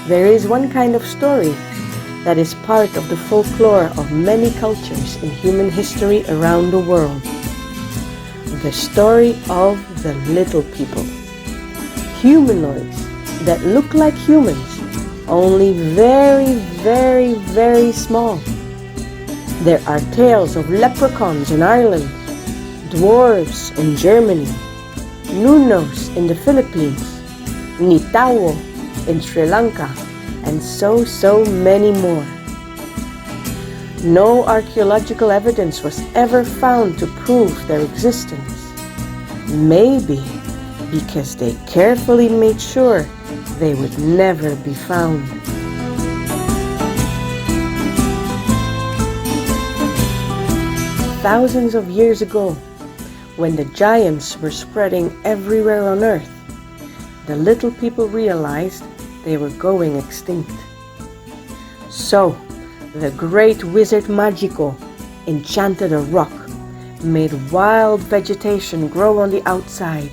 There is one kind of story that is part of the folklore of many cultures in human history around the world. The story of the little people. Humanoids that look like humans, only very, very, very small. There are tales of leprechauns in Ireland, dwarves in Germany, Nunos in the Philippines, Nitawo in Sri Lanka, and so many more. No archaeological evidence was ever found to prove their existence. Maybe because they carefully made sure they would never be found. Thousands of years ago, when the giants were spreading everywhere on Earth, the little people realized they were going extinct. So, the great wizard Magico enchanted a rock, made wild vegetation grow on the outside,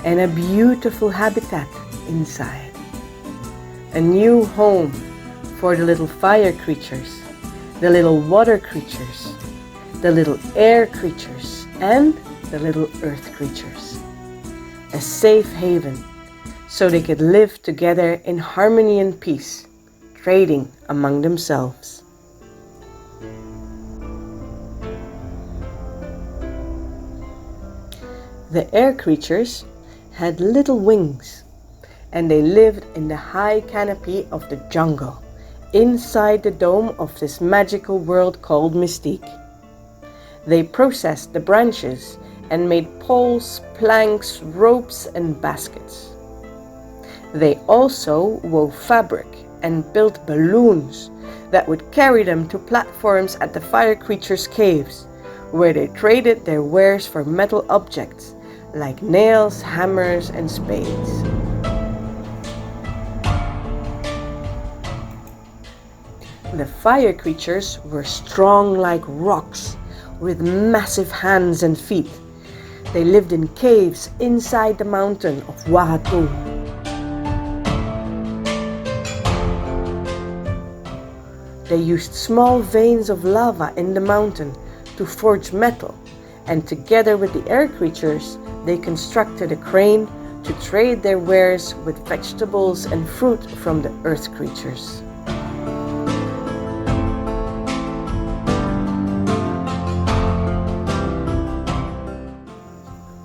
and a beautiful habitat inside. A new home for the little fire creatures, the little water creatures, the little air creatures, and the little earth creatures. A safe haven so they could live together in harmony and peace, trading among themselves. The air creatures had little wings, and they lived in the high canopy of the jungle, inside the dome of this magical world called Mythic. They processed the branches and made poles, planks, ropes, and baskets. They also wove fabric and built balloons that would carry them to platforms at the fire creatures' caves, where they traded their wares for metal objects like nails, hammers, and spades. The fire creatures were strong like rocks, with massive hands and feet. They lived in caves inside the mountain of Wahatu. They used small veins of lava in the mountain to forge metal, and together with the air creatures, they constructed a crane to trade their wares with vegetables and fruit from the earth creatures.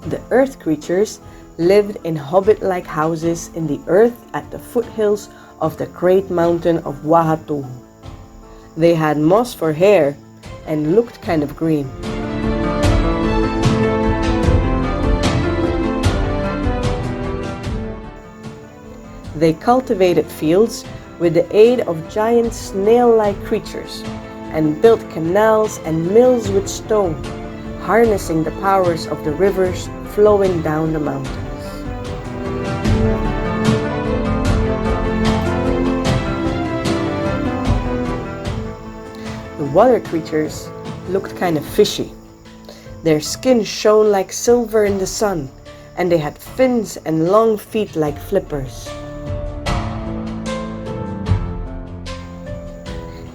The earth creatures lived in hobbit-like houses in the earth at the foothills of the great mountain of Wahatu. They had moss for hair and looked kind of green. They cultivated fields with the aid of giant snail-like creatures and built canals and mills with stone, harnessing the powers of the rivers flowing down the mountains. The water creatures looked kind of fishy. Their skin shone like silver in the sun, and they had fins and long feet like flippers.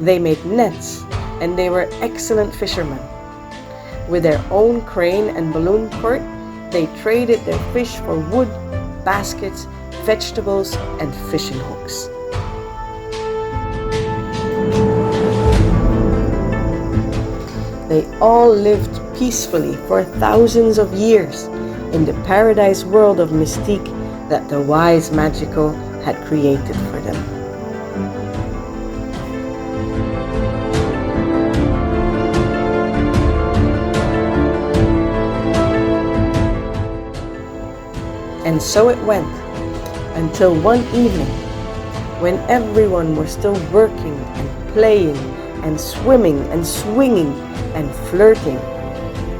They made nets, and they were excellent fishermen. With their own crane and balloon port, they traded their fish for wood, baskets, vegetables, and fishing hooks. They all lived peacefully for thousands of years in the paradise world of Mythic that the wise Magico had created for them. And so it went, until one evening, when everyone was still working and playing and swimming and swinging and flirting,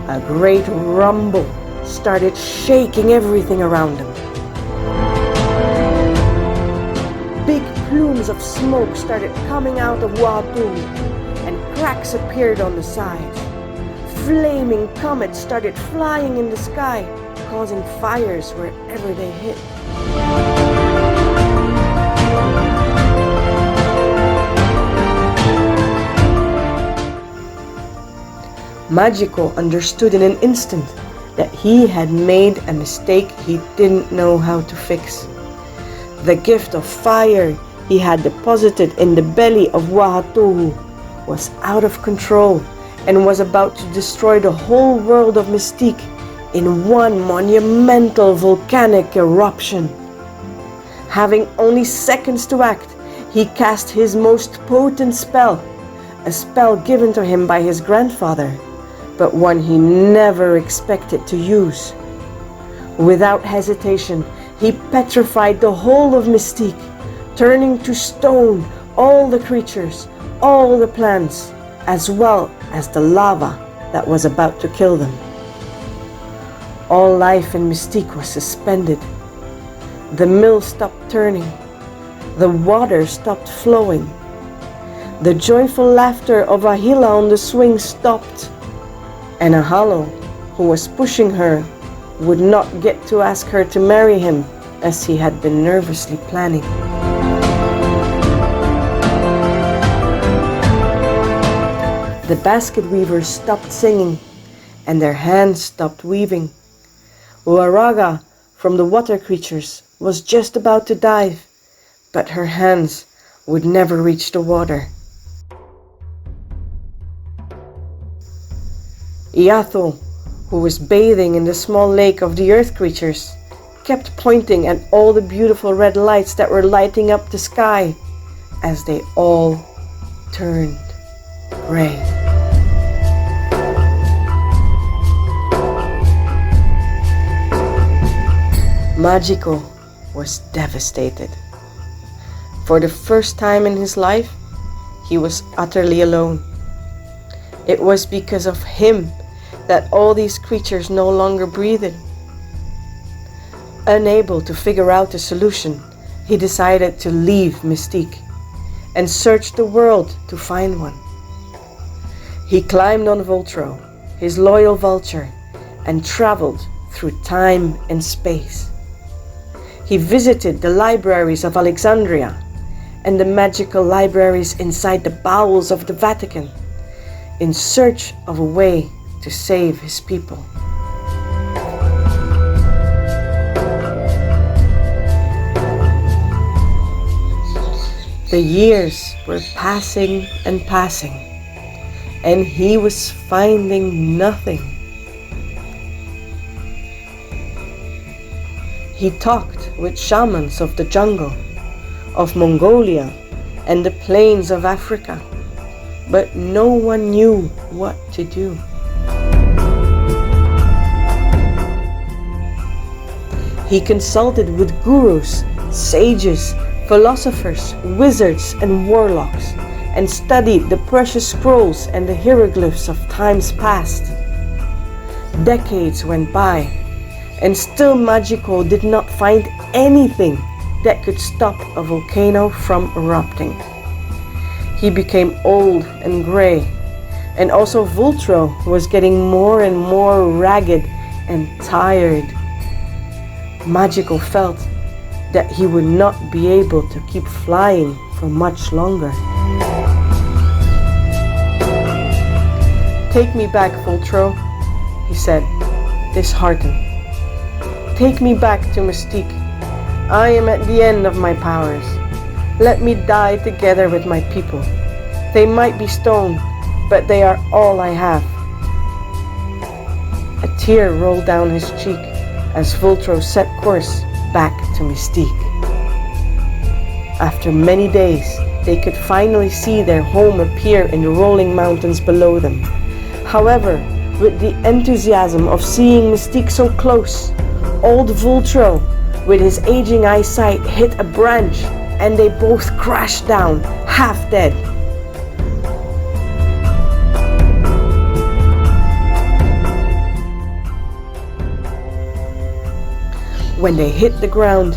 a great rumble started shaking everything around them. Big plumes columns of smoke started coming out of Watu, and cracks appeared on the sides. Flaming comets started flying in the sky, causing fires wherever they hit. Magico understood in an instant that he had made a mistake he didn't know how to fix. The gift of fire he had deposited in the belly of Wahatuhu was out of control and was about to destroy the whole world of Mythic in one monumental volcanic eruption. Having only seconds to act, he cast his most potent spell, a spell given to him by his grandfather, but one he never expected to use. Without hesitation, he petrified the whole of Mythic, turning to stone all the creatures, all the plants, as well as the lava that was about to kill them. All life in Mythic was suspended. The mill stopped turning. The water stopped flowing. The joyful laughter of Ahila on the swing stopped, and Ahalo, who was pushing her, would not get to ask her to marry him as he had been nervously planning. The basket weavers stopped singing, and their hands stopped weaving. Waraga, from the water creatures, was just about to dive, but her hands would never reach the water. Iatho, who was bathing in the small lake of the earth creatures, kept pointing at all the beautiful red lights that were lighting up the sky as they all turned gray. Magico was devastated. For the first time in his life, he was utterly alone. It was because of him that all these creatures no longer breathed. Unable to figure out a solution, he decided to leave Mythic and search the world to find one. He climbed on Voltro, his loyal vulture, and traveled through time and space. He visited the libraries of Alexandria and the magical libraries inside the bowels of the Vatican in search of a way to save his people. The years were passing and passing, and he was finding nothing. He talked with shamans of the jungle, of Mongolia, and the plains of Africa, but no one knew what to do. He consulted with gurus, sages, philosophers, wizards, and warlocks, and studied the precious scrolls and the hieroglyphs of times past. Decades went by, and still Magico did not find anything that could stop a volcano from erupting. He became old and gray, and also Voltro was getting more and more ragged and tired. Magico felt that he would not be able to keep flying for much longer. "Take me back, Voltro," he said, disheartened. "Take me back to Mythic. I am at the end of my powers. Let me die together with my people. They might be stone, but they are all I have." A tear rolled down his cheek as Voltro set course back to Mythic. After many days, they could finally see their home appear in the rolling mountains below them. However, with the enthusiasm of seeing Mythic so close, old Voltro, with his aging eyesight, hit a branch, and they both crashed down, half dead. When they hit the ground,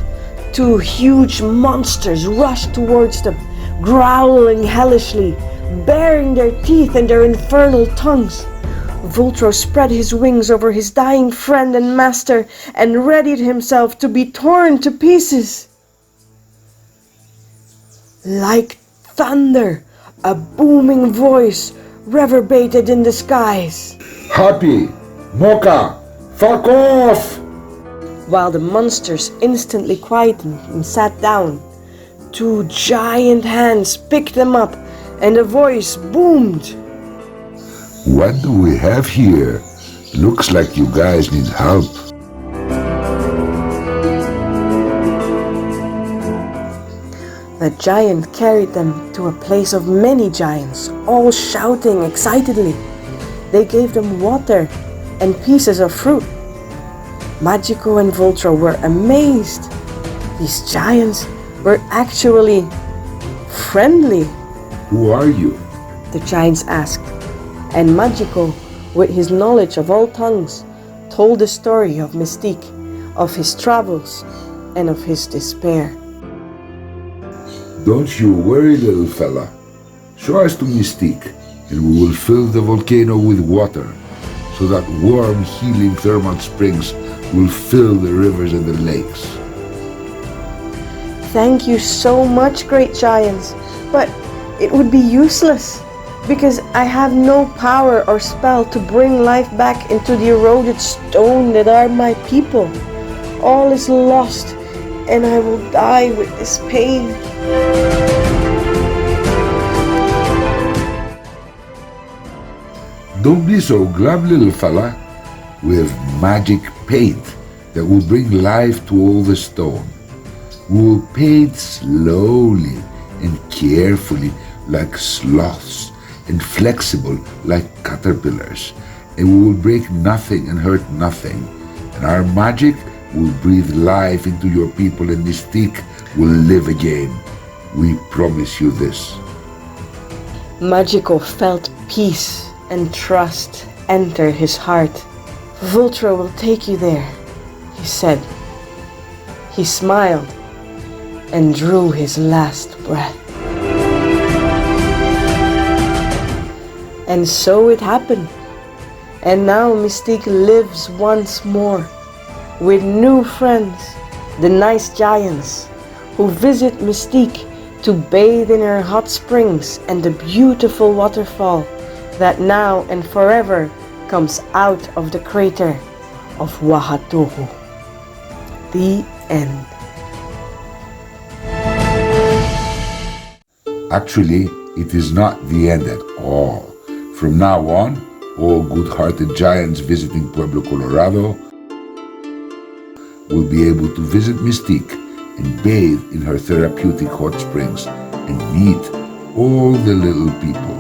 Two huge monsters rushed towards them, growling hellishly, baring their teeth and their infernal tongues. Vultro spread his wings over his dying friend and master and readied himself to be torn to pieces. Like thunder, a booming voice reverberated in the skies. Happy! Mocha! Fuck off! While the monsters instantly quietened and sat down, two giant hands picked them up and a voice boomed. What do we have here? Looks like you guys need help. The giant carried them to a place of many giants, all shouting excitedly. They gave them water and pieces of fruit. Magico and Vultro were amazed. These giants were actually friendly. Who are you? The giants asked, and Magico, with his knowledge of all tongues, told the story of Mythic, of his travels, and of his despair. Don't you worry, little fella. Show us to Myztík, and we will fill the volcano with water, so that warm, healing thermal springs will fill the rivers and the lakes. Thank you so much, great giants, but it would be useless, because I have no power or spell to bring life back into the eroded stone that are my people. All is lost, and I will die with this pain. Don't be so glum, little fella. We have magic paint that will bring life to all the stone. We will paint slowly and carefully like sloths, and flexible like caterpillars, and we will break nothing and hurt nothing. And our magic will breathe life into your people, and Myztík will live again. We promise you this. Magico felt peace and trust enter his heart. Vultro will take you there, he said. He smiled and drew his last breath. And so it happened. And now Myztík lives once more with new friends, the nice giants, who visit Myztík to bathe in her hot springs and the beautiful waterfall that now and forever comes out of the crater of Wahatohu. The end. Actually, it is not the end at all. From now on, all good-hearted giants visiting Pueblo, Colorado will be able to visit Myztík and bathe in her therapeutic hot springs and meet all the little people.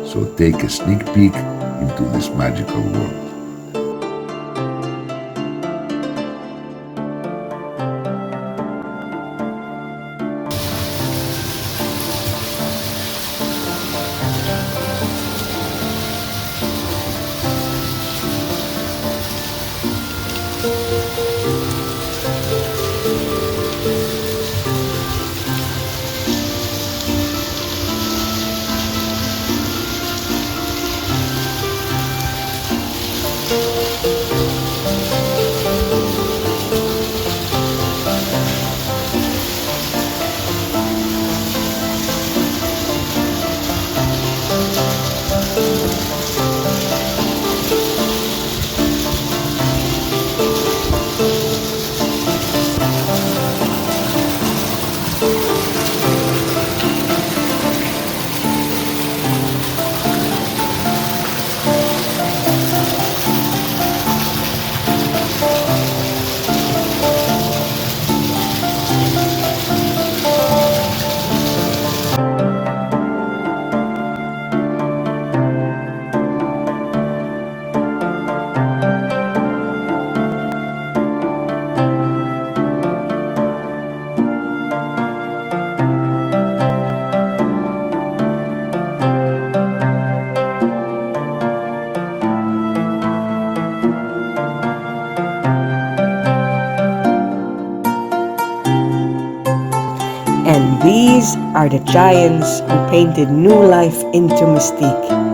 So take a sneak peek into this magical world. These are the giants who painted new life into Mythic.